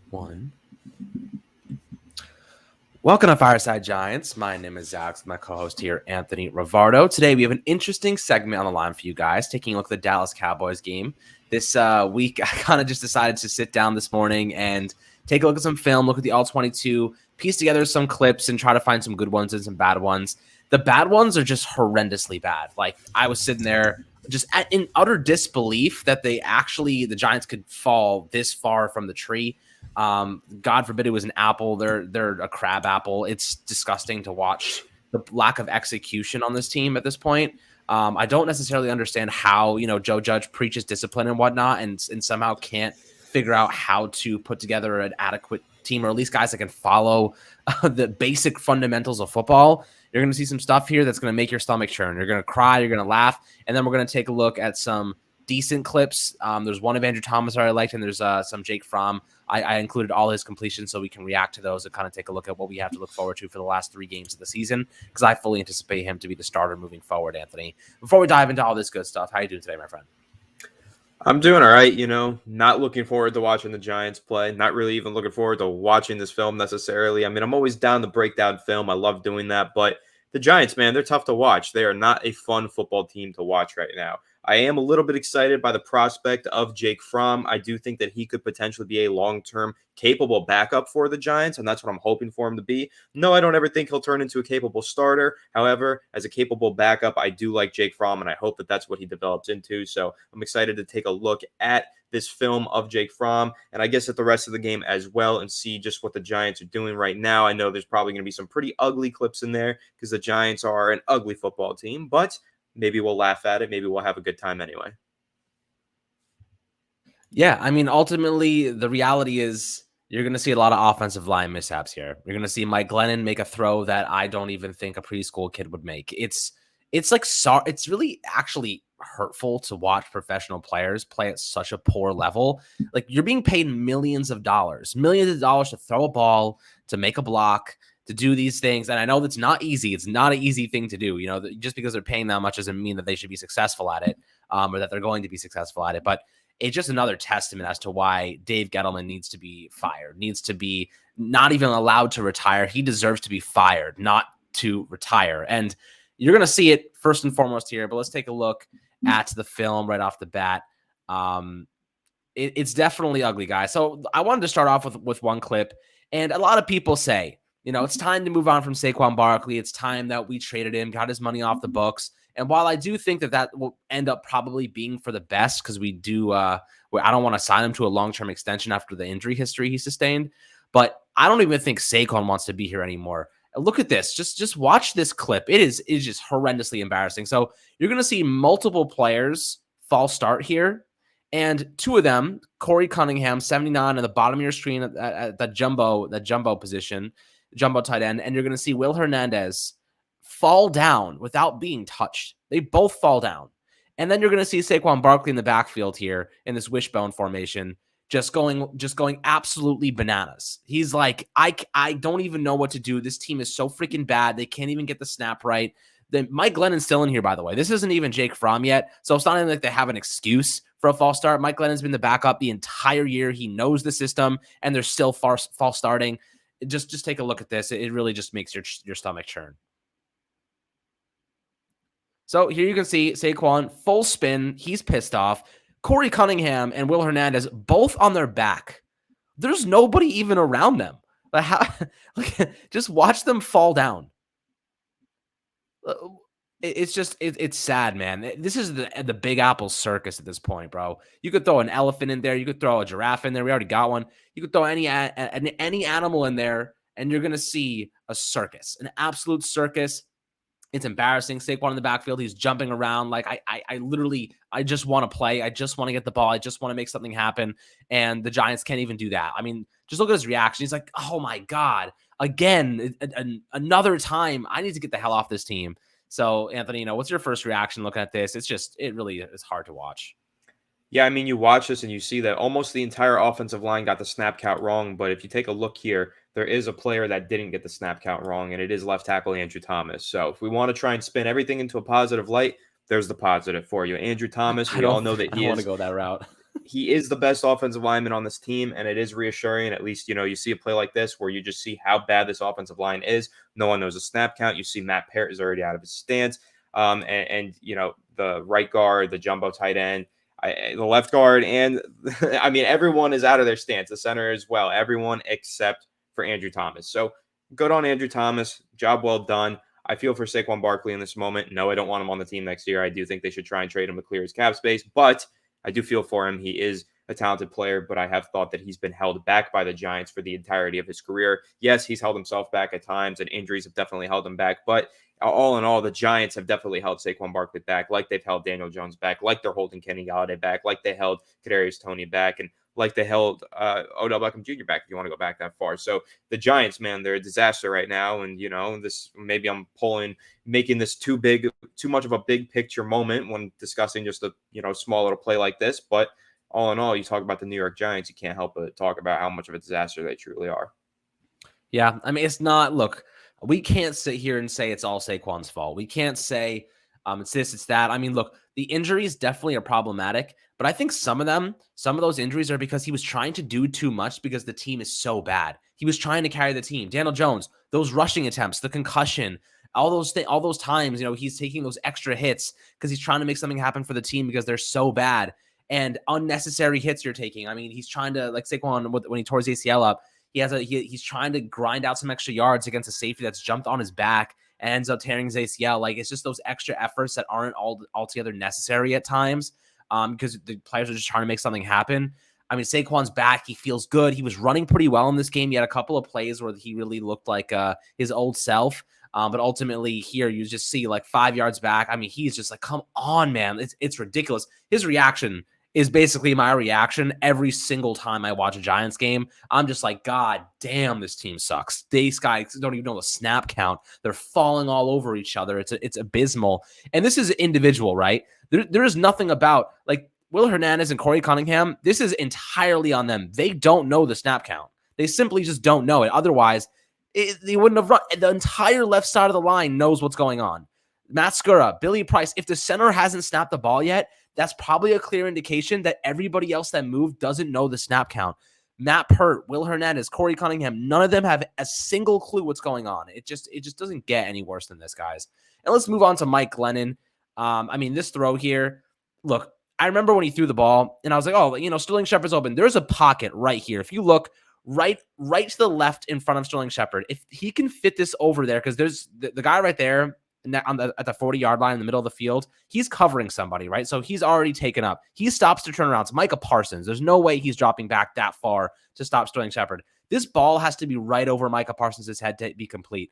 One. Welcome to Fireside Giants. My name is Zach, my co-host here, Anthony Rivardo. Today we have an interesting segment on the line for you guys, taking a look at the Dallas Cowboys game. This week, I kind of just decided to sit down this morning and take a look at some film, look at the All-22, piece together some clips, and try to find some good ones and some bad ones. The bad ones are just horrendously bad. Like, I was sitting there just in utter disbelief that the Giants could fall this far from the tree. God forbid it was an apple. They're a crab apple. It's disgusting to watch the lack of execution on this team at this point. I don't necessarily understand how, Joe Judge preaches discipline and whatnot and somehow can't figure out how to put together an adequate team, or at least guys that can follow the basic fundamentals of football. You're going to see some stuff here that's going to make your stomach churn. You're going to cry, you're going to laugh, and then we're going to take a look at some decent clips. There's one of Andrew Thomas that I liked, and there's some Jake Fromm. I included all his completions so we can react to those and kind of take a look at what we have to look forward to for the last 3 games of the season, because I fully anticipate him to be the starter moving forward, Anthony. Before we dive into all this good stuff, how you doing today, my friend? I'm doing all right, not looking forward to watching the Giants play, not really even looking forward to watching this film necessarily. I mean, I'm always down to break down film. I love doing that, but the Giants, man, they're tough to watch. They are not a fun football team to watch right now. I am a little bit excited by the prospect of Jake Fromm. I do think that he could potentially be a long-term capable backup for the Giants, and that's what I'm hoping for him to be. No, I don't ever think he'll turn into a capable starter. However, as a capable backup, I do like Jake Fromm, and I hope that that's what he develops into. So I'm excited to take a look at this film of Jake Fromm, and I guess at the rest of the game as well, and see just what the Giants are doing right now. I know there's probably going to be some pretty ugly clips in there because the Giants are an ugly football team, but maybe we'll laugh at it. Maybe we'll have a good time anyway. Yeah, I mean, ultimately, the reality is you're going to see a lot of offensive line mishaps here. You're going to see Mike Glennon make a throw that I don't even think a preschool kid would make. It's really actually hurtful to watch professional players play at such a poor level. Like, you're being paid millions of dollars to throw a ball, to make a block, to do these things. And I know that's not easy. It's not an easy thing to do. Just because they're paying that much doesn't mean that they should be successful at it, or that they're going to be successful at it. But it's just another testament as to why Dave Gettleman needs to be fired, needs to be not even allowed to retire. He deserves to be fired, not to retire. And you're going to see it first and foremost here, but let's take a look at the film right off the bat. It's definitely ugly, guys. So I wanted to start off with one clip, and a lot of people say, it's time to move on from Saquon Barkley. It's time that we traded him, got his money off the books. And while I do think that will end up probably being for the best, because we do, I don't want to sign him to a long-term extension after the injury history he sustained, but I don't even think Saquon wants to be here anymore. Look at this. Just watch this clip. It is just horrendously embarrassing. So you're going to see multiple players false start here, and 2 of them, Corey Cunningham, 79, at the bottom of your screen at the jumbo position, jumbo tight end, and you're going to see Will Hernandez fall down without being touched. They both fall down. And then you're going to see Saquon Barkley in the backfield here in this wishbone formation, just going absolutely bananas. He's like, I don't even know what to do. This team is so freaking bad. They can't even get the snap right. Mike Glennon's still in here, by the way. This isn't even Jake Fromm yet, so it's not even like they have an excuse for a false start. Mike Glennon's been the backup the entire year. He knows the system, and they're still false starting. Just take a look at this. It really just makes your stomach churn. So here you can see Saquon, full spin. He's pissed off. Corey Cunningham and Will Hernandez both on their back. There's nobody even around them. Just watch them fall down. It's sad, man. This is the Big Apple circus at this point, bro. You could throw an elephant in there. You could throw a giraffe in there. We already got one. You could throw any animal in there, and you're going to see a circus, an absolute circus. It's embarrassing. Saquon in the backfield, he's jumping around. Like, I just want to play. I just want to get the ball. I just want to make something happen. And the Giants can't even do that. I mean, just look at his reaction. He's like, oh my God, again, another time. I need to get the hell off this team. So, Anthony, what's your first reaction looking at this? It really is hard to watch. Yeah, I mean, you watch this and you see that almost the entire offensive line got the snap count wrong. But if you take a look here, there is a player that didn't get the snap count wrong, and it is left tackle Andrew Thomas. So if we want to try and spin everything into a positive light, there's the positive for you. Andrew Thomas, we all know that I don't want to go that route. he is the best offensive lineman on this team, and it is reassuring. At least, you see a play like this where you just see how bad this offensive line is. No one knows a snap count. You see Matt Parrott is already out of his stance. The right guard, the jumbo tight end, the left guard, and I mean, everyone is out of their stance. The center as well. Everyone except for Andrew Thomas. So good on Andrew Thomas. Job well done. I feel for Saquon Barkley in this moment. No, I don't want him on the team next year. I do think they should try and trade him to clear his cap space, but I do feel for him. He is a talented player, but I have thought that he's been held back by the Giants for the entirety of his career. Yes, he's held himself back at times, and injuries have definitely held him back, but all in all, the Giants have definitely held Saquon Barkley back, like they've held Daniel Jones back, like they're holding Kenny Golladay back, like they held Kadarius Toney back, and like they held Odell Beckham Jr. back, if you want to go back that far. So the Giants, man, they're a disaster right now. And, this maybe I'm making this too much of a big picture moment when discussing just a, small little play like this. But all in all, you talk about the New York Giants, you can't help but talk about how much of a disaster they truly are. Yeah, I mean, it's not, look, we can't sit here and say it's all Saquon's fault. We can't say it's this, it's that. I mean, look, the injuries definitely are problematic, but I think some of those injuries are because he was trying to do too much because the team is so bad. He was trying to carry the team. Daniel Jones, those rushing attempts, the concussion, all those times, he's taking those extra hits because he's trying to make something happen for the team because they're so bad, and unnecessary hits you're taking. I mean, he's trying to, like Saquon, when he tore his ACL up, he's trying to grind out some extra yards against a safety that's jumped on his back and ends up tearing his ACL. Like, it's just those extra efforts that aren't altogether necessary at times, because the players are just trying to make something happen. I mean, Saquon's back. He feels good. He was running pretty well in this game. He had a couple of plays where he really looked like his old self. But ultimately here you just see like 5 yards back. I mean, he's just like, come on, man. It's ridiculous. His reaction is basically my reaction every single time I watch a Giants game. I'm just like, God damn, this team sucks. These guys don't even know the snap count. They're falling all over each other. It's abysmal. And this is individual, right? There is nothing about, like, Will Hernandez and Corey Cunningham. This is entirely on them. They don't know the snap count. They simply just don't know it. Otherwise, they wouldn't have run. The entire left side of the line knows what's going on. Matt Skura, Billy Price, if the center hasn't snapped the ball yet, that's probably a clear indication that everybody else that moved doesn't know the snap count. Matt Pert, Will Hernandez, Corey Cunningham, none of them have a single clue what's going on. It just doesn't get any worse than this, guys. And let's move on to Mike Glennon. I mean, this throw here, look, I remember when he threw the ball, and I was like, oh, Sterling Shepard's open. There's a pocket right here. If you look right to the left in front of Sterling Shepard, if he can fit this over there, because there's the guy right there, at the 40-yard line in the middle of the field, he's covering somebody, right? So he's already taken up. He stops to turn around. It's Micah Parsons. There's no way he's dropping back that far to stop Sterling Shepard. This ball has to be right over Micah Parsons' head to be complete.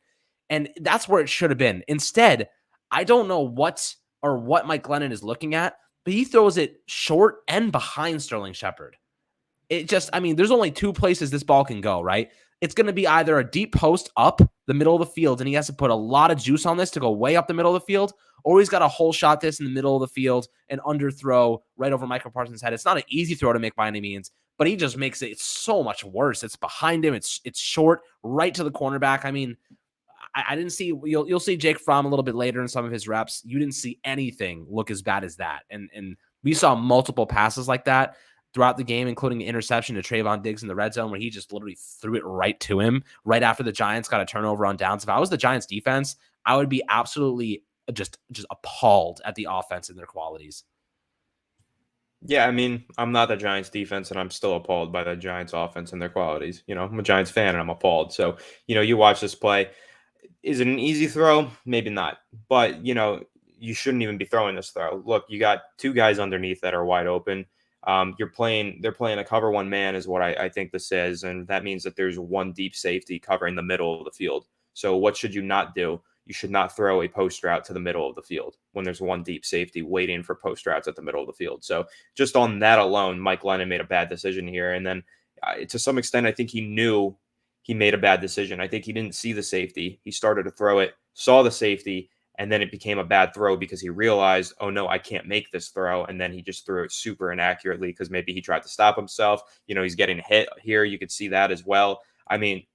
And that's where it should have been. Instead, I don't know what Mike Glennon is looking at, but he throws it short and behind Sterling Shepard. There's only two places this ball can go, right? It's going to be either a deep post up the middle of the field, and he has to put a lot of juice on this to go way up the middle of the field, or he's got a whole shot this in the middle of the field and underthrow right over Michael Parsons' head. It's not an easy throw to make by any means, but he just makes it so much worse. It's behind him. It's short, right to the cornerback. I mean, I didn't see, you'll see Jake Fromm a little bit later in some of his reps. You didn't see anything look as bad as that. And we saw multiple passes like that throughout the game, including the interception to Trayvon Diggs in the red zone, where he just literally threw it right to him right after the Giants got a turnover on downs. If I was the Giants defense, I would be absolutely just appalled at the offense and their qualities. Yeah, I mean, I'm not the Giants defense, and I'm still appalled by the Giants offense and their qualities. I'm a Giants fan, and I'm appalled. So, you watch this play. Is it an easy throw? Maybe not. But, you shouldn't even be throwing this throw. Look, you got two guys underneath that are wide open. They're playing a cover one man is what I think this is. And that means that there's one deep safety covering the middle of the field. So what should you not do? You should not throw a post route to the middle of the field when there's one deep safety waiting for post routes at the middle of the field. So just on that alone, Mike Glennon made a bad decision here. And then to some extent, I think he knew he made a bad decision. I think he didn't see the safety. He started to throw it, saw the safety, and then it became a bad throw because he realized, oh no, I can't make this throw. And then he just threw it super inaccurately because maybe he tried to stop himself. He's getting hit here. You could see that as well. I mean,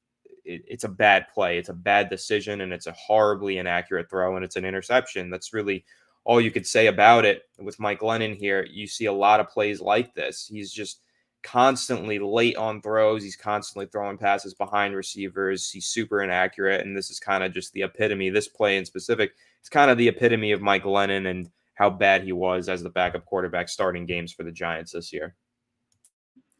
it's a bad play. It's a bad decision, and it's a horribly inaccurate throw, and it's an interception. That's really all you could say about it with Mike Glennon here, you see a lot of plays like this. He's just constantly late on throws. He's constantly throwing passes behind receivers. He's super inaccurate. And this is kind of just the epitome, this play in specific, it's kind of the epitome of Mike Glennon and how bad he was as the backup quarterback starting games for the Giants this year.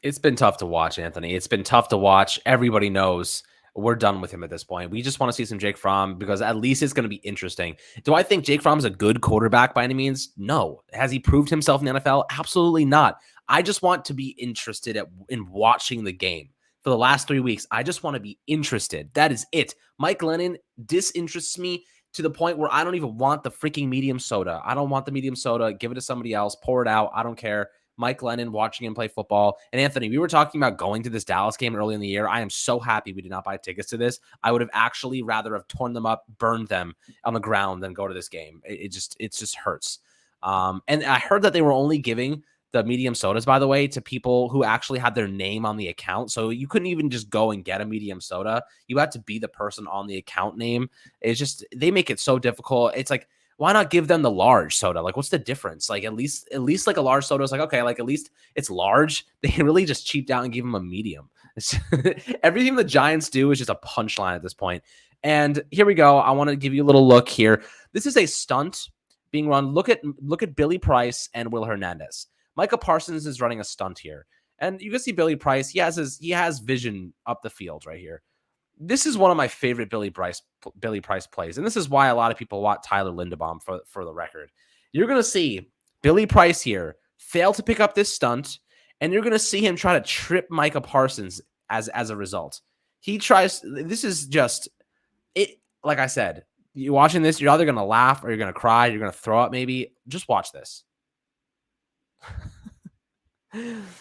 It's been tough to watch, Anthony. It's been tough to watch. Everybody knows we're done with him at this point. We just want to see some Jake Fromm because at least it's going to be interesting. Do I think Jake Fromm's a good quarterback by any means? No. Has he proved himself in the NFL? Absolutely not. I just want to be interested in watching the game. For the last 3 weeks, I just want to be interested. That is it. Mike Glennon disinterests me to the point where I don't even want the freaking medium soda. I don't want the medium soda. Give it to somebody else. Pour it out. I don't care. Mike Glennon, watching him play football. And Anthony, we were talking about going to this Dallas game early in the year. I am so happy we did not buy tickets to this. I would have actually rather have torn them up, burned them on the ground than go to this game. It just hurts. And I heard that they were only giving the medium sodas, by the way, to people who actually had their name on the account. So you couldn't even just go and get a medium soda. You had to be the person on the account name. It's just, they make it so difficult. It's like, why not give them the large soda? Like, what's the difference? Like, at least like a large soda is like, okay, like at least it's large. They really just cheaped out and gave them a medium. Everything the Giants do is just a punchline at this point. And here we go. I want to give you a little look here. This is a stunt being run. Look at Billy Price and Will Hernandez. Micah Parsons is running a stunt here. And you can see Billy Price. He has vision up the field right here. This is one of my favorite Billy Price plays. And this is why a lot of people want Tyler Linderbaum for the record. You're going to see Billy Price here fail to pick up this stunt, and you're going to see him try to trip Micah Parsons as a result. He tries. This is just it. Like I said, you're watching this, you're either going to laugh or you're going to cry. You're going to throw up maybe. Just watch this.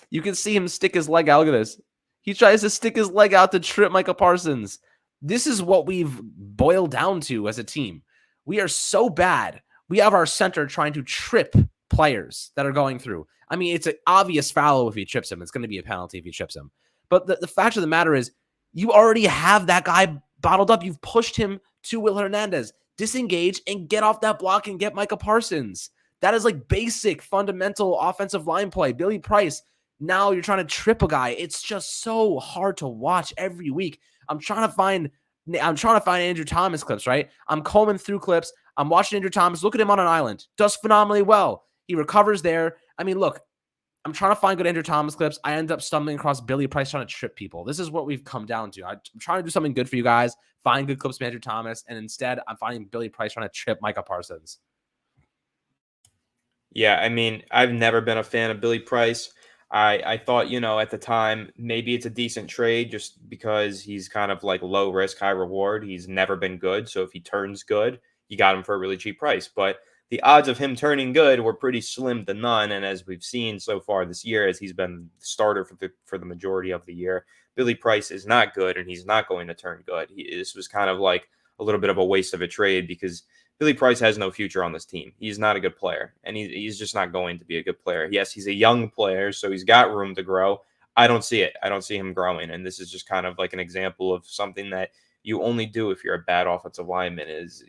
You can see him stick his leg out. Look at this. He tries to stick his leg out to trip Micah Parsons. This is what we've boiled down to as a team. We are so bad. We have our center trying to trip players that are going through. I mean, it's an obvious foul if he trips him. It's going to be a penalty if he trips him. But the fact of the matter is, you already have that guy bottled up. You've pushed him to Will Hernandez. Disengage and get off that block and get Micah Parsons. That is like basic, fundamental offensive line play. Billy Price, now you're trying to trip a guy. It's just so hard to watch every week. I'm trying to find Andrew Thomas clips, right? I'm combing through clips. I'm watching Andrew Thomas. Look at him on an island. Does phenomenally well. He recovers there. I mean, look, I'm trying to find good Andrew Thomas clips. I end up stumbling across Billy Price trying to trip people. This is what we've come down to. I'm trying to do something good for you guys, find good clips from Andrew Thomas, and instead I'm finding Billy Price trying to trip Micah Parsons. Yeah, I mean, I've never been a fan of Billy Price. I thought, at the time, maybe it's a decent trade just because he's kind of like low risk, high reward. He's never been good. So if he turns good, you got him for a really cheap price. But the odds of him turning good were pretty slim to none. And as we've seen so far this year, as he's been the starter for the majority of the year, Billy Price is not good and he's not going to turn good. This was kind of like a little bit of a waste of a trade because Billy Price has no future on this team. He's not a good player, and he's just not going to be a good player. Yes, he's a young player, so he's got room to grow. I don't see it. I don't see him growing, and this is just kind of like an example of something that you only do if you're a bad offensive lineman is,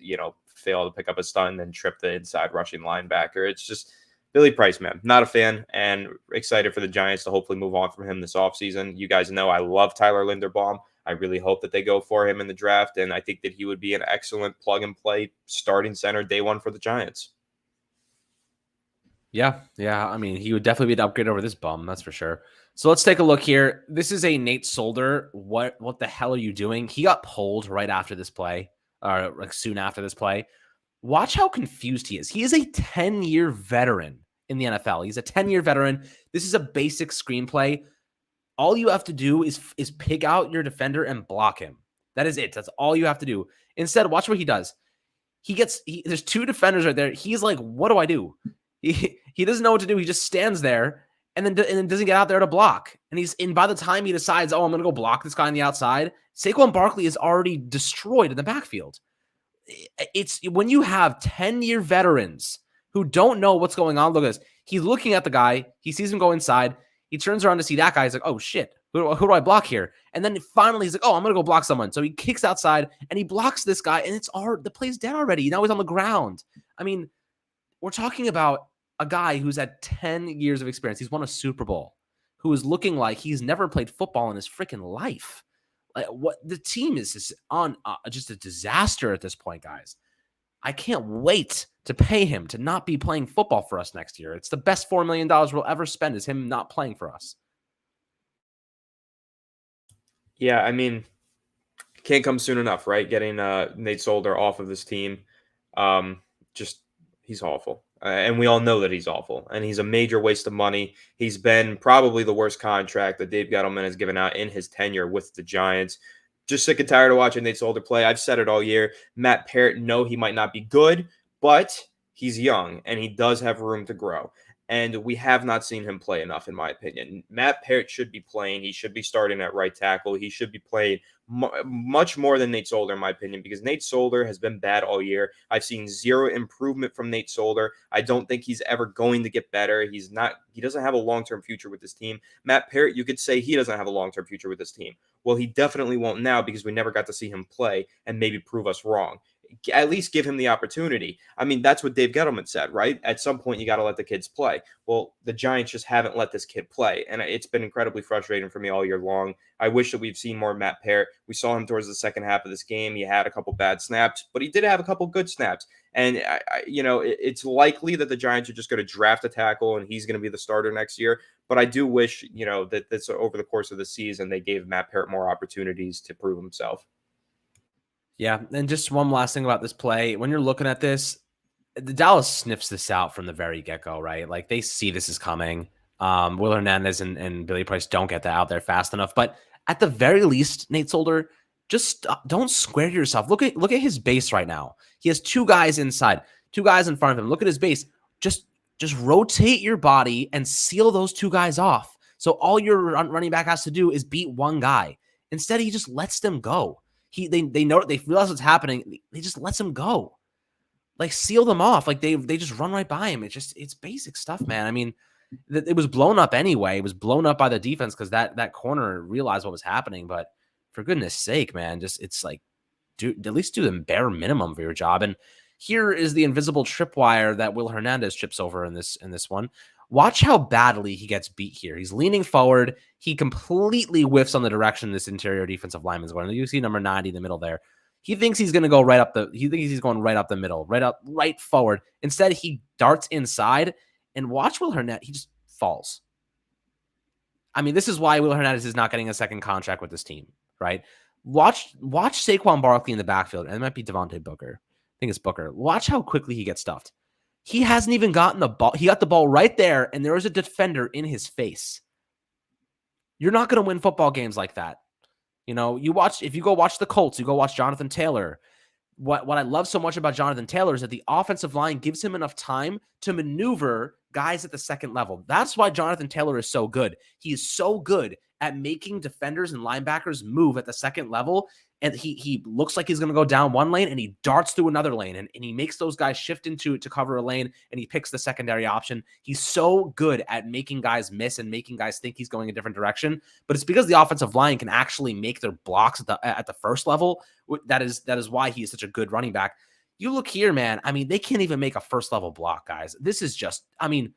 fail to pick up a stunt and then trip the inside rushing linebacker. It's just Billy Price, man. Not a fan, and excited for the Giants to hopefully move on from him this offseason. You guys know I love Tyler Linderbaum. I really hope that they go for him in the draft, and I think that he would be an excellent plug-and-play starting center day one for the Giants. Yeah. I mean, he would definitely be an upgrade over this bum, that's for sure. So let's take a look here. This is a Nate Solder. What the hell are you doing? He got pulled right after this play, or like soon after this play. Watch how confused he is. He is a 10-year veteran in the NFL. He's a 10-year veteran. This is a basic screenplay. All you have to do is pick out your defender and block him. That is it. That's all you have to do. Instead, watch what he does. There's two defenders right there. He's like, what do I do? He doesn't know what to do. He just stands there and then doesn't get out there to block. And by the time he decides, I'm going to go block this guy on the outside, Saquon Barkley is already destroyed in the backfield. It's when you have 10-year veterans who don't know what's going on. Look at this. He's looking at the guy. He sees him go inside. He turns around to see that guy. He's like, oh, shit. Who do I block here? And then finally he's like, I'm going to go block someone. So he kicks outside and he blocks this guy. And the play's dead already. Now he's on the ground. I mean, we're talking about a guy who's had 10 years of experience. He's won a Super Bowl, who is looking like he's never played football in his freaking life. Like, what the team is just on just a disaster at this point, guys. I can't wait to pay him to not be playing football for us next year. It's the best $4 million we'll ever spend is him not playing for us. Yeah, I mean, can't come soon enough, right? Getting Nate Solder off of this team, just he's awful, and we all know that he's awful, and he's a major waste of money. He's been probably the worst contract that Dave Gettleman has given out in his tenure with the Giants. Just sick and tired of watching Nate Solder play. I've said it all year. Matt Parrott, no, he might not be good, but he's young and he does have room to grow. And we have not seen him play enough, in my opinion. Matt Parrott should be playing. He should be starting at right tackle. He should be playing much more than Nate Solder, in my opinion, because Nate Solder has been bad all year. I've seen zero improvement from Nate Solder. I don't think he's ever going to get better. He doesn't have a long-term future with this team. Matt Parrott, you could say he doesn't have a long-term future with this team. Well, he definitely won't now because we never got to see him play and maybe prove us wrong. At least give him the opportunity. I mean, that's what Dave Gettleman said, right? At some point, you got to let the kids play. Well, the Giants just haven't let this kid play, and it's been incredibly frustrating for me all year long. I wish that we've seen more Matt Parrott. We saw him towards the second half of this game. He had a couple bad snaps, but he did have a couple good snaps. And, it's likely that the Giants are just going to draft a tackle, and he's going to be the starter next year. But I do wish, that this over the course of the season, they gave Matt Parrott more opportunities to prove himself. Yeah, and just one last thing about this play. When you're looking at this, the Dallas sniffs this out from the very get-go, right? Like, they see this is coming. Will Hernandez and Billy Price don't get that out there fast enough. But at the very least, Nate Solder, just don't square yourself. Look at his base right now. He has two guys inside, two guys in front of him. Look at his base. Just rotate your body and seal those two guys off. So all your running back has to do is beat one guy. Instead, he just lets them go. They realize what's happening. They just lets him go. Like, seal them off. Like, they just run right by him. It's basic stuff, man. I mean, it was blown up anyway. It was blown up by the defense because that corner realized what was happening. But for goodness sake, man, it's like, at least do the bare minimum for your job. And here is the invisible tripwire that Will Hernandez trips over in this one. Watch how badly he gets beat here. He's leaning forward. He completely whiffs on the direction this interior defensive lineman is going. You see number 90 in the middle there. He thinks he's going to go he's going right up the middle, right forward. Instead, he darts inside, and watch Will Hernandez. He just falls. I mean, this is why Will Hernandez is not getting a second contract with this team, right? Watch Saquon Barkley in the backfield, and it might be Devontae Booker. I think it's Booker. Watch how quickly he gets stuffed. He hasn't even gotten the ball. He got the ball right there, and there was a defender in his face. You're not going to win football games like that. If you go watch the Colts, you go watch Jonathan Taylor. What I love so much about Jonathan Taylor is that the offensive line gives him enough time to maneuver guys at the second level. That's why Jonathan Taylor is so good. He is so good at making defenders and linebackers move at the second level. And he looks like he's going to go down one lane, and he darts through another lane, and he makes those guys shift into to cover a lane, and he picks the secondary option. He's so good at making guys miss and making guys think he's going a different direction. But it's because the offensive line can actually make their blocks at the first level. That is why he is such a good running back. You look here, man. I mean, they can't even make a first level block, guys. This is just, I mean,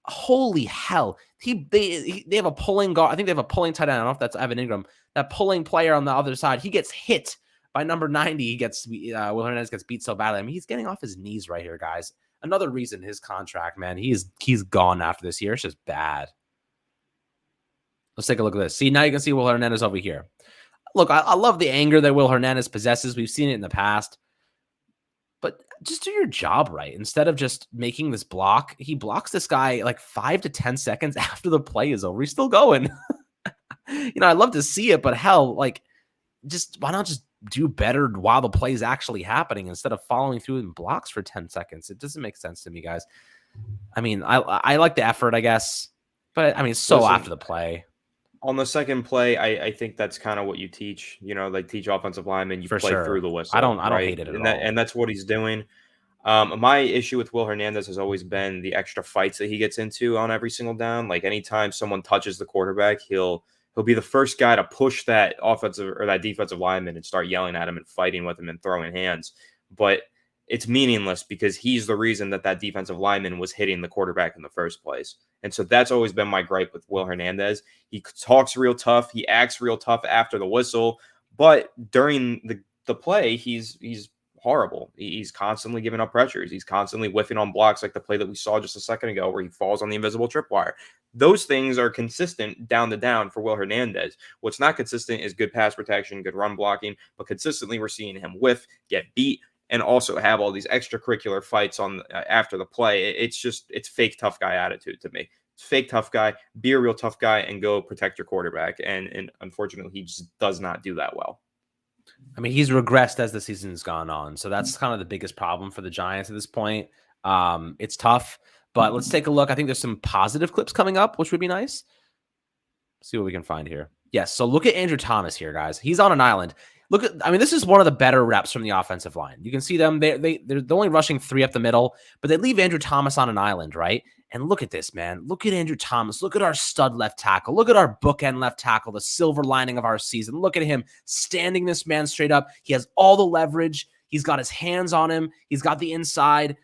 holy hell. They have a pulling guard. I think they have a pulling tight end. I don't know if that's Evan Ingram. That pulling player on the other side, he gets hit by number 90. He gets Will Hernandez gets beat so badly. I mean, he's getting off his knees right here, guys. Another reason his contract, man. He's gone after this year. It's just bad. Let's take a look at this. See, now you can see Will Hernandez over here. Look, I love the anger that Will Hernandez possesses. We've seen it in the past. But just do your job right. Instead of just making this block, he blocks this guy like 5 to 10 seconds after the play is over. He's still going. I'd love to see it, but hell, like, why not just do better while the play is actually happening instead of following through in blocks for 10 seconds? It doesn't make sense to me, guys. I mean, I like the effort, I guess, but I mean, after the play. On the second play, I think that's kind of what you teach. Like teach offensive linemen. You play through the whistle. I don't hate it at all. And that's what he's doing. My issue with Will Hernandez has always been the extra fights that he gets into on every single down. Like anytime someone touches the quarterback, he'll be the first guy to push that offensive or that defensive lineman and start yelling at him and fighting with him and throwing hands. But it's meaningless because he's the reason that defensive lineman was hitting the quarterback in the first place. And so that's always been my gripe with Will Hernandez. He talks real tough. He acts real tough after the whistle, but during the play, he's horrible. He's constantly giving up pressures. He's constantly whiffing on blocks, like the play that we saw just a second ago where he falls on the invisible tripwire. Those things are consistent down to down for Will Hernandez. What's not consistent is good pass protection, good run blocking, but consistently we're seeing him whiff, get beat, and also have all these extracurricular fights on after the play. It's fake tough guy attitude to me. It's fake tough guy. Be a real tough guy and go protect your quarterback. And unfortunately, he just does not do that well. I mean, he's regressed as the season's gone on. So that's kind of the biggest problem for the Giants at this point. It's tough, but let's take a look. I think there's some positive clips coming up, which would be nice. See what we can find here. Yes. So look at Andrew Thomas here, guys. He's on an island. This is one of the better reps from the offensive line. You can see them. They're only rushing 3 up the middle, but they leave Andrew Thomas on an island, right? And look at this, man. Look at Andrew Thomas. Look at our stud left tackle. Look at our bookend left tackle, the silver lining of our season. Look at him standing this man straight up. He has all the leverage. He's got his hands on him. He's got the inside.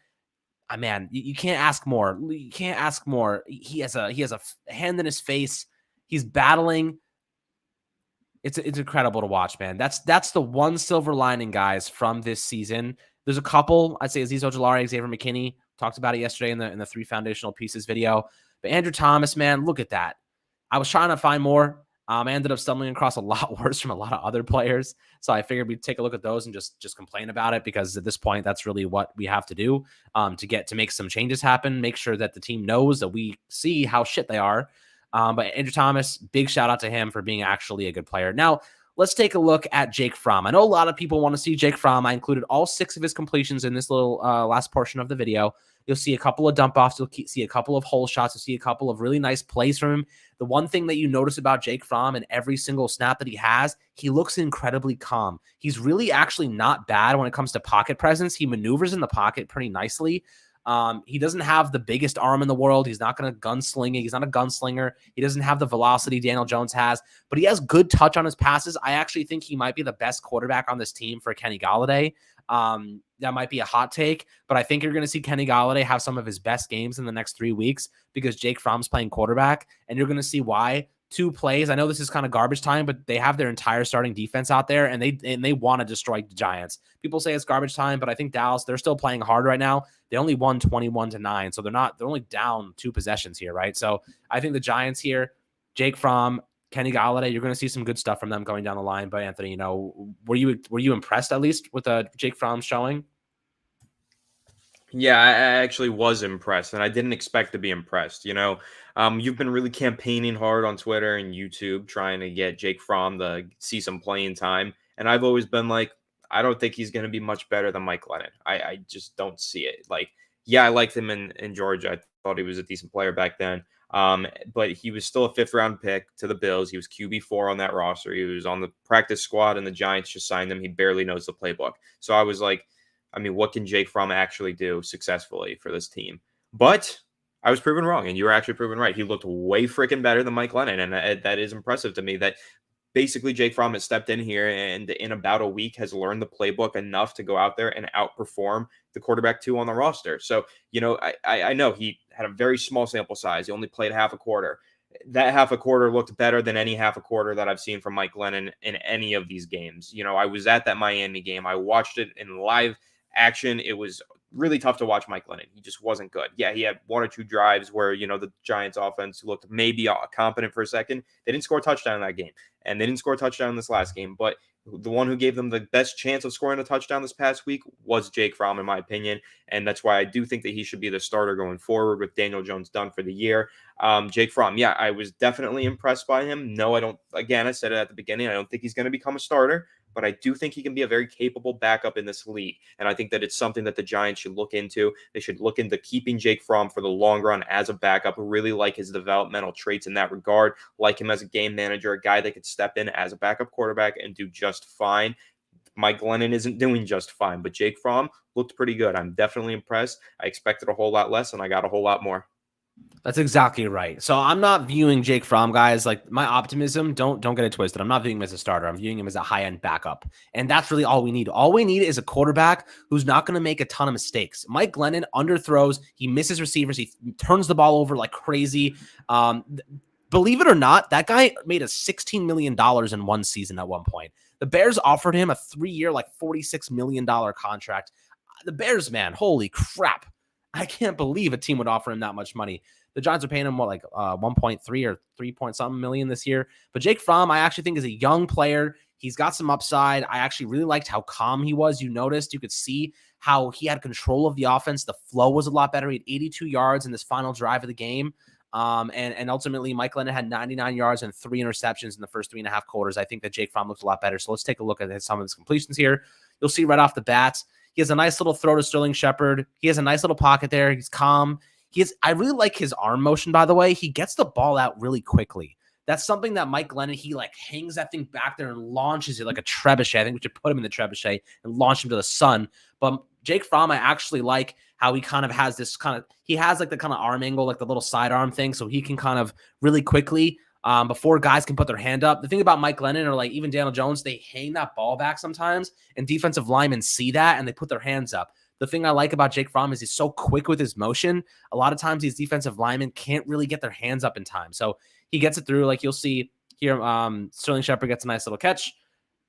Man, you can't ask more. You can't ask more. He has a hand in his face. He's battling. It's incredible to watch, man. That's the one silver lining, guys, from this season. There's a couple. I'd say Azeez Ojulari, Xavier McKinney, talked about it yesterday in the 3 foundational pieces video. But Andrew Thomas, man, look at that. I was trying to find more. I ended up stumbling across a lot worse from a lot of other players. So I figured we'd take a look at those and just complain about it, because at this point, that's really what we have to do to make some changes happen, make sure that the team knows that we see how shit they are. But Andrew Thomas, big shout out to him for being actually a good player. Now, let's take a look at Jake Fromm. I know a lot of people want to see Jake Fromm. I included all 6 of his completions in this little last portion of the video. You'll see a couple of dump offs. You'll see a couple of hole shots. You'll see a couple of really nice plays from him. The one thing that you notice about Jake Fromm in every single snap that he has, he looks incredibly calm. He's really actually not bad when it comes to pocket presence. He maneuvers in the pocket pretty nicely. He doesn't have the biggest arm in the world. He's not going to gunsling it. He's not a gunslinger. He doesn't have the velocity Daniel Jones has, but he has good touch on his passes. I actually think he might be the best quarterback on this team for Kenny Golladay. That might be a hot take, but I think you're going to see Kenny Golladay have some of his best games in the next 3 weeks because Jake Fromm's playing quarterback, and you're going to see why. 2 plays. I know this is kind of garbage time, but they have their entire starting defense out there, and they want to destroy the Giants. People say it's garbage time, but I think Dallas, they're still playing hard right now. They only won 21-9, so they're only down 2 possessions here, right? So I think the Giants here, Jake Fromm, Kenny Golladay, you're going to see some good stuff from them going down the line. But Anthony, were you impressed at least with Jake Fromm showing? Yeah, I actually was impressed, and I didn't expect to be impressed. You've been really campaigning hard on Twitter and YouTube trying to get Jake Fromm to see some playing time, and I've always been like, I don't think he's going to be much better than Mike Glennon. I just don't see it. Like, yeah, I liked him in Georgia. I thought he was a decent player back then, but he was still a 5th-round pick to the Bills. He was QB4 on that roster. He was on the practice squad, and the Giants just signed him. He barely knows the playbook. So I was like, what can Jake Fromm actually do successfully for this team? But I was proven wrong, and you were actually proven right. He looked way freaking better than Mike Glennon, and that is impressive to me that basically Jake Fromm has stepped in here and in about a week has learned the playbook enough to go out there and outperform the quarterback 2 on the roster. So, I know he had a very small sample size. He only played half a quarter. That half a quarter looked better than any half a quarter that I've seen from Mike Glennon in any of these games. I was at that Miami game. I watched it in live action. It was really tough to watch Mike Glennon. He just wasn't good. Yeah, he had 1 or 2 drives where, the Giants offense looked maybe competent for a second. They didn't score a touchdown in that game, and they didn't score a touchdown in this last game, but the one who gave them the best chance of scoring a touchdown this past week was Jake Fromm, in my opinion, and that's why I do think that he should be the starter going forward with Daniel Jones done for the year. Jake Fromm, yeah, I was definitely impressed by him. No, I don't. Again, I said it at the beginning. I don't think he's going to become a starter, but I do think he can be a very capable backup in this league. And I think that it's something that the Giants should look into. They should look into keeping Jake Fromm for the long run as a backup. Really like his developmental traits in that regard, like him as a game manager, a guy that could step in as a backup quarterback and do just fine. Mike Glennon isn't doing just fine, but Jake Fromm looked pretty good. I'm definitely impressed. I expected a whole lot less, and I got a whole lot more. That's exactly right. So I'm not viewing Jake Fromm, guys, like my optimism. Don't get it twisted. I'm not viewing him as a starter. I'm viewing him as a high end backup, and that's really all we need. All we need is a quarterback who's not going to make a ton of mistakes. Mike Glennon underthrows. He misses receivers. He turns the ball over like crazy. Um, Believe it or not, that guy made a $16 million in one season at one point. The Bears offered him a 3-year, like $46 million contract. The Bears, man, holy crap. I can't believe a team would offer him that much money. The Giants are paying him, what, like 1.3 or 3 point something million this year. But Jake Fromm, I actually think is a young player. He's got some upside. I actually really liked how calm he was. You noticed, you could see how he had control of the offense. The flow was a lot better. He had 82 yards in this final drive of the game. And ultimately, Mike Glennon had 99 yards and 3 interceptions in the first 3.5 quarters. I think that Jake Fromm looks a lot better. So let's take a look at some of his completions here. You'll see right off the bat, he has a nice little throw to Sterling Shepard. He has a nice little pocket there. He's calm. I really like his arm motion, by the way. He gets the ball out really quickly. That's something that Mike Glennon, he like hangs that thing back there and launches it like a trebuchet. I think we should put him in the trebuchet and launch him to the sun. But Jake Fromm, I actually like how he kind of has this he has like the kind of arm angle, like the little sidearm thing. So he can kind of really quickly, before guys can put their hand up. The thing about Mike Glennon or like even Daniel Jones, they hang that ball back sometimes, and defensive linemen see that and they put their hands up. The thing I like about Jake Fromm is he's so quick with his motion. A lot of times these defensive linemen can't really get their hands up in time. So he gets it through. Like you'll see here, Sterling Shepard gets a nice little catch,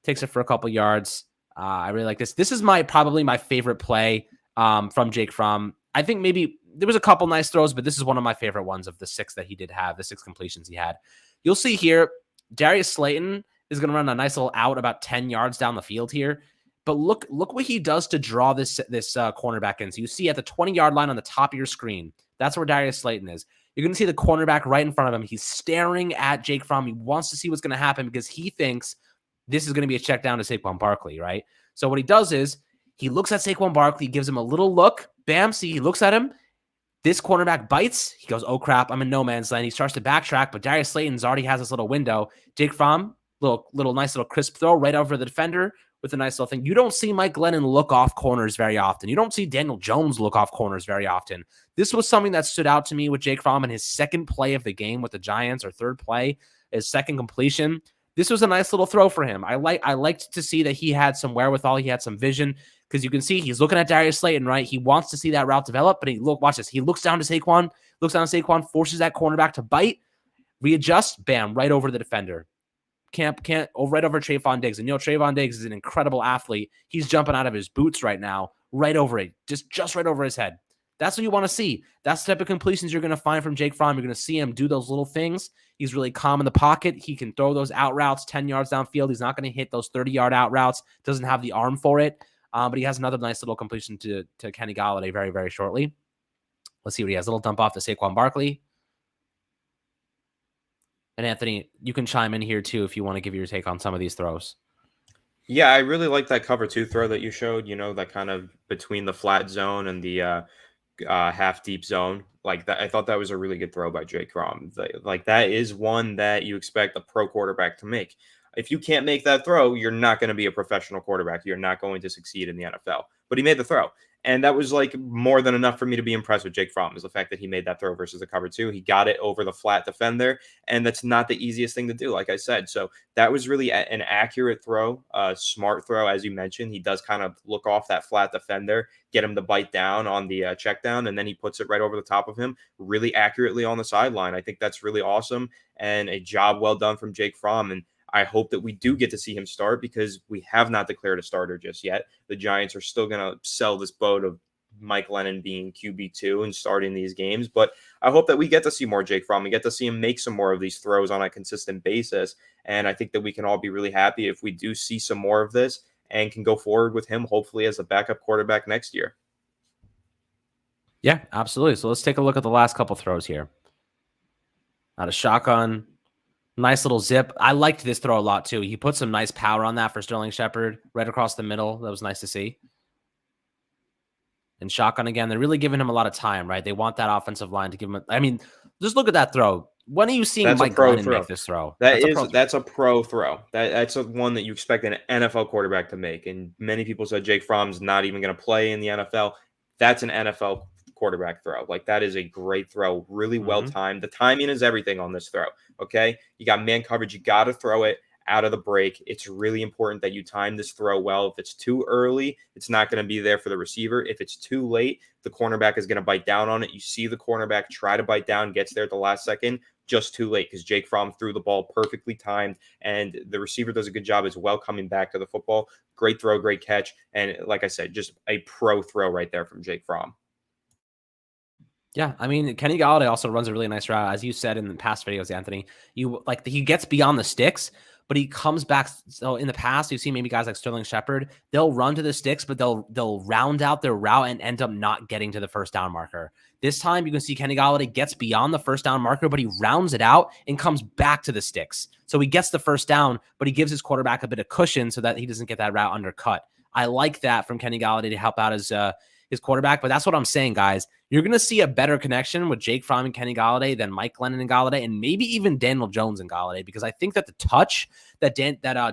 takes it for a couple yards. I really like this. This is probably my favorite play from Jake Fromm. I think maybe there was a couple nice throws, but this is one of my favorite ones of the 6 that he did have, the 6 completions he had. You'll see here, Darius Slayton is going to run a nice little out about 10 yards down the field here. But look what he does to draw this cornerback in. So you see at the 20-yard line on the top of your screen, that's where Darius Slayton is. You're going to see the cornerback right in front of him. He's staring at Jake Fromm. He wants to see what's going to happen because he thinks this is going to be a check down to Saquon Barkley, right? So what he does is he looks at Saquon Barkley, gives him a little look. Bam, see, he looks at him. This cornerback bites. He goes, oh, crap, I'm in no man's land. He starts to backtrack, but Darius Slayton's already has this little window. Jake Fromm, nice little crisp throw right over the defender with a nice little thing. You don't see Mike Glennon look off corners very often. You don't see Daniel Jones look off corners very often. This was something that stood out to me with Jake Fromm in his second play of the game with the Giants, or third play, his second completion. This was a nice little throw for him. I liked to see that he had some wherewithal. He had some vision, because you can see he's looking at Darius Slayton, right? He wants to see that route develop, but watch this. He looks down to Saquon, forces that cornerback to bite, readjust, bam, right over the defender. Right over Trayvon Diggs. And Trayvon Diggs is an incredible athlete. He's jumping out of his boots right now, right over it, just right over his head. That's what you want to see. That's the type of completions you're going to find from Jake Fromm. You're going to see him do those little things. He's really calm in the pocket. He can throw those out routes 10 yards downfield. He's not going to hit those 30-yard out routes. Doesn't have the arm for it. But he has another nice little completion to Kenny Golladay very, very shortly. Let's see what he has. A little dump off to Saquon Barkley. And Anthony, you can chime in here too if you want to give your take on some of these throws. Yeah, I really like that cover 2 throw that you showed, that kind of between the flat zone and the half deep zone. Like that, I thought that was a really good throw by Jake Fromm. Like that is one that you expect a pro quarterback to make. If you can't make that throw, you're not going to be a professional quarterback. You're not going to succeed in the NFL. But he made the throw. And that was like more than enough for me to be impressed with Jake Fromm, is the fact that he made that throw versus the cover 2. He got it over the flat defender, and that's not the easiest thing to do, like I said. So that was really an accurate throw, a smart throw, as you mentioned. He does kind of look off that flat defender, get him to bite down on the check down, and then he puts it right over the top of him really accurately on the sideline. I think that's really awesome, and a job well done from Jake Fromm. And I hope that we do get to see him start, because we have not declared a starter just yet. The Giants are still going to sell this boat of Mike Glennon being QB2 and starting these games. But I hope that we get to see more Jake Fromm. We get to see him make some more of these throws on a consistent basis. And I think that we can all be really happy if we do see some more of this and can go forward with him, hopefully as a backup quarterback next year. Yeah, absolutely. So let's take a look at the last couple throws here. Out of shotgun. Nice little zip. I liked this throw a lot too. He put some nice power on that for Sterling Shepard right across the middle. That was nice to see. And shotgun again. They're really giving him a lot of time, right? They want that offensive line to give him just look at that throw. When are you seeing Mike Glennon make this throw? That's a pro throw. That's a one that you expect an NFL quarterback to make. And many people said Jake Fromm's not even going to play in the NFL. That's an NFL quarterback throw. Like, that is a great throw, really well Mm-hmm. timed. The timing is everything on this throw. Okay, you got man coverage, you got to throw it out of the break. It's really important that you time this throw well. If it's too early, it's not going to be there for the receiver. If it's too late, the cornerback is going to bite down on it. You see the cornerback try to bite down, gets there at the last second, just too late because Jake Fromm threw the ball perfectly timed, and the receiver does a good job as well coming back to the football. Great throw, great catch, and like I said, just a pro throw right there from Jake Fromm. Yeah, I mean, Kenny Golladay also runs a really nice route, as you said in the past videos, Anthony. He gets beyond the sticks, but he comes back. So in the past, you've seen maybe guys like Sterling Shepard, they'll run to the sticks, but they'll round out their route and end up not getting to the first down marker. This time, you can see Kenny Golladay gets beyond the first down marker, but he rounds it out and comes back to the sticks. So he gets the first down, but he gives his quarterback a bit of cushion so that he doesn't get that route undercut. I like that from Kenny Golladay to help out his quarterback, but that's what I'm saying, guys. You're going to see a better connection with Jake Fromm and Kenny Golladay than Mike Glennon and Golladay, and maybe even Daniel Jones and Golladay, because I think that the touch that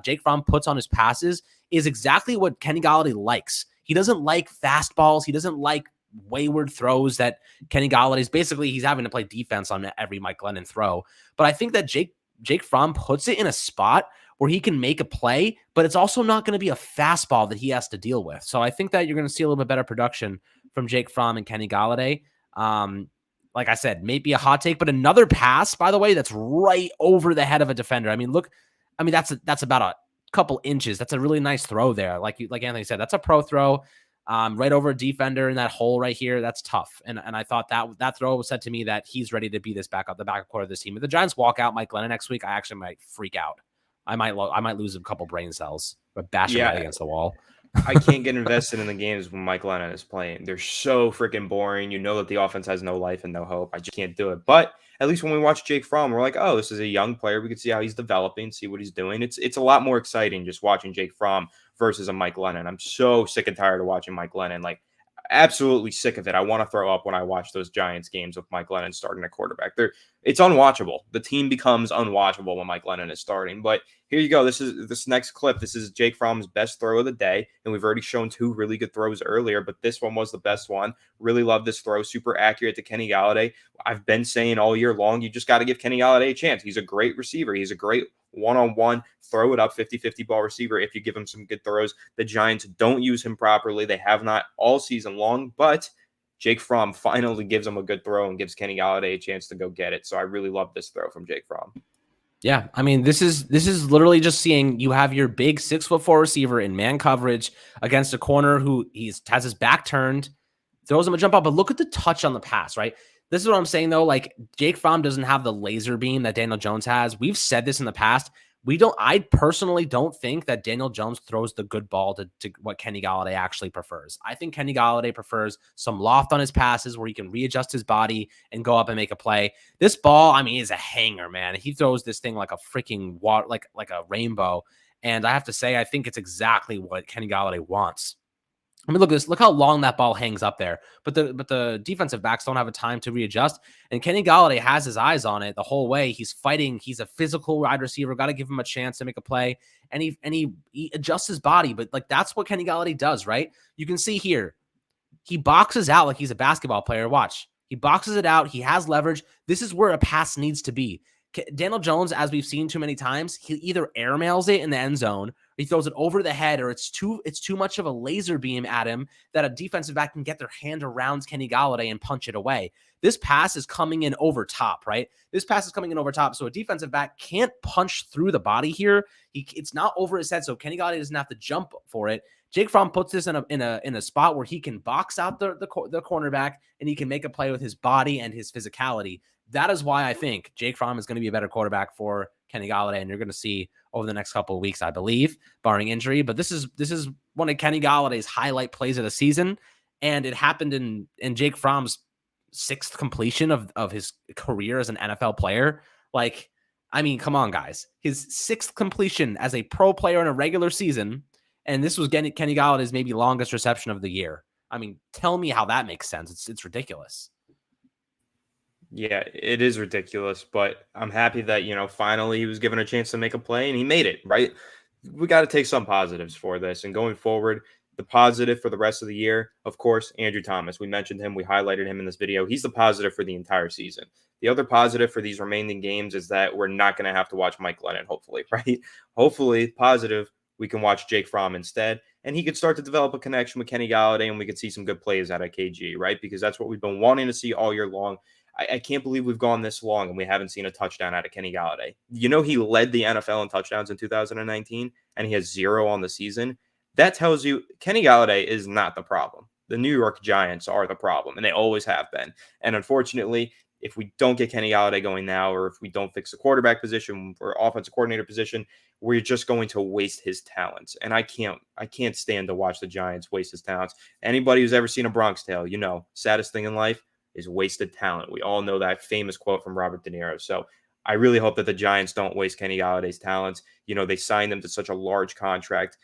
Jake Fromm puts on his passes is exactly what Kenny Golladay likes. He doesn't like fastballs. He doesn't like wayward throws that Kenny Galladay's basically he's having to play defense on every Mike Glennon throw. But I think that Jake Fromm puts it in a spot where he can make a play, but it's also not going to be a fastball that he has to deal with. So I think that you're going to see a little bit better production from Jake Fromm and Kenny Golladay. Like I said, maybe a hot take, but another pass, by the way, that's right over the head of a defender. I mean, look, that's about a couple inches. That's a really nice throw there. Like Anthony said, that's a pro throw. Right over a defender in that hole right here. That's tough. And I thought that throw said to me that he's ready to be the backup quarter of this team. If the Giants walk out Mike Glennon next week, I actually might freak out. I might lose a couple brain cells, but bash him right against the wall. I can't get invested in the games when Mike Lennon is playing. They're so freaking boring. You know that the offense has no life and no hope. I just can't do it. But at least when we watch Jake Fromm, we're like, oh, this is a young player. We can see how he's developing, see what he's doing. It's a lot more exciting just watching Jake Fromm versus a Mike Lennon. I'm so sick and tired of watching Mike Lennon. Like, absolutely sick of it. I want to throw up when I watch those Giants games with Mike Lennon starting at quarterback. It's unwatchable. The team becomes unwatchable when Mike Lennon is starting. But here you go. This next clip. This is Jake Fromm's best throw of the day, and we've already shown two really good throws earlier, but this one was the best one. Really love this throw. Super accurate to Kenny Golladay. I've been saying all year long, you just got to give Kenny Golladay a chance. He's a great receiver. He's a great one-on-one, throw it up 50-50 ball receiver if you give him some good throws. The Giants don't use him properly. They have not all season long, but Jake Fromm finally gives him a good throw and gives Kenny Golladay a chance to go get it. So I really love this throw from Jake Fromm. Yeah, I mean, this is literally just seeing you have your big 6'4" receiver in man coverage against a corner who has his back turned, throws him a jump up, but look at the touch on the pass, right? This is what I'm saying though. Like, Jake Fromm doesn't have the laser beam that Daniel Jones has. We've said this in the past. I personally don't think that Daniel Jones throws the good ball to what Kenny Golladay actually prefers. I think Kenny Golladay prefers some loft on his passes where he can readjust his body and go up and make a play. This ball, I mean, is a hanger, man. He throws this thing like a freaking water, like a rainbow. And I have to say, I think it's exactly what Kenny Golladay wants. I mean, look at this. Look how long that ball hangs up there. But the defensive backs don't have a time to readjust. And Kenny Golladay has his eyes on it the whole way. He's fighting. He's a physical wide receiver. Got to give him a chance to make a play. And he adjusts his body. But like, that's what Kenny Golladay does, right? You can see here, he boxes out like he's a basketball player. Watch. He boxes it out. He has leverage. This is where a pass needs to be. Daniel Jones, as we've seen too many times, he either airmails it in the end zone, or he throws it over the head, or it's too much of a laser beam at him that a defensive back can get their hand around Kenny Golladay and punch it away. This pass is coming in over top, right? This pass is coming in over top, so a defensive back can't punch through the body here. It's not over his head, so Kenny Golladay doesn't have to jump for it. Jake Fromm puts this in a spot where he can box out the cornerback and he can make a play with his body and his physicality. That is why I think Jake Fromm is going to be a better quarterback for Kenny Golladay, and you're going to see over the next couple of weeks, I believe, barring injury. But this is one of Kenny Galladay's highlight plays of the season, and it happened in Jake Fromm's sixth completion of his career as an NFL player. Like, I mean, come on, guys. His sixth completion as a pro player in a regular season, and this was Kenny Galladay's maybe longest reception of the year. I mean, tell me how that makes sense. It's ridiculous. Yeah, it is ridiculous, but I'm happy that, finally he was given a chance to make a play and he made it, right? We got to take some positives for this. And going forward, The positive for the rest of the year, of course, Andrew Thomas. We mentioned him. We highlighted him in this video. He's the positive for the entire season. The other positive for these remaining games is that we're not going to have to watch Mike Glennon, hopefully, right? Hopefully, positive, we can watch Jake Fromm instead, and he could start to develop a connection with Kenny Golladay, and we could see some good plays out of KG, right? Because that's what we've been wanting to see all year long. I can't believe we've gone this long and we haven't seen a touchdown out of Kenny Golladay. You know, he led the NFL in touchdowns in 2019, and he has 0 on the season. That tells you Kenny Golladay is not the problem. The New York Giants are the problem, and they always have been. And unfortunately, if we don't get Kenny Golladay going now, or if we don't fix the quarterback position or offensive coordinator position, we're just going to waste his talents. And I can't stand to watch the Giants waste his talents. Anybody who's ever seen a Bronx Tale, you know, saddest thing in life is wasted talent. We all know that famous quote from Robert De Niro. So I really hope that the Giants don't waste Kenny Galladay's talents. You know, they signed him to such a large contract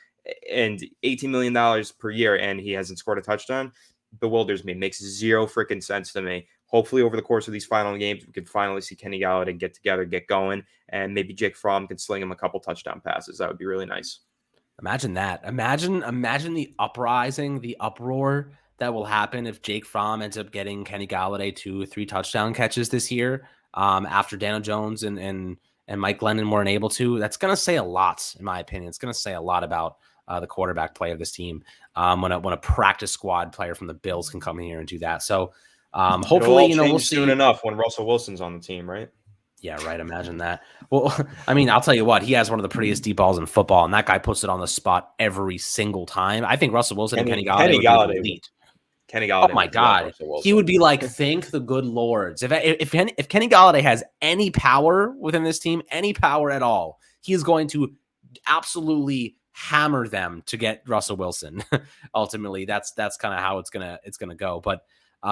and $18 million per year, and he hasn't scored a touchdown. Bewilders me. Makes zero freaking sense to me. Hopefully, over the course of these final games, we can finally see Kenny Galladay get together, get going, and maybe Jake Fromm can sling him a couple touchdown passes. That would be really nice. Imagine that. Imagine the uprising, the uproar that will happen if Jake Fromm ends up getting Kenny Golladay 2 or 3 touchdown catches this year. After Daniel Jones and Mike Glennon weren't able to. That's going to say a lot, in my opinion. It's going to say a lot about the quarterback play of this team. When a practice squad player from the Bills can come in here and do that. So hopefully, we'll see soon enough when Russell Wilson's on the team, right? Yeah, right. Imagine that. Well, I mean, I'll tell you what, he has one of the prettiest deep balls in football, and that guy puts it on the spot every single time. I think Russell Wilson and Kenny Golladay would be elite. Kenny Golladay. Oh my God, he would be like, thank the good lords. If Kenny Golladay has any power within this team, any power at all, he is going to absolutely hammer them to get Russell Wilson. Ultimately, that's kind of how it's gonna go. But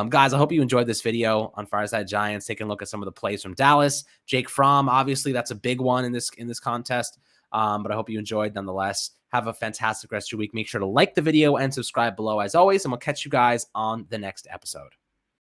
guys, I hope you enjoyed this video on Fireside Giants, taking a look at some of the plays from Dallas. Jake Fromm, obviously, that's a big one in this contest. But I hope you enjoyed nonetheless. Have a fantastic rest of your week. Make sure to like the video and subscribe below as always, and we'll catch you guys on the next episode.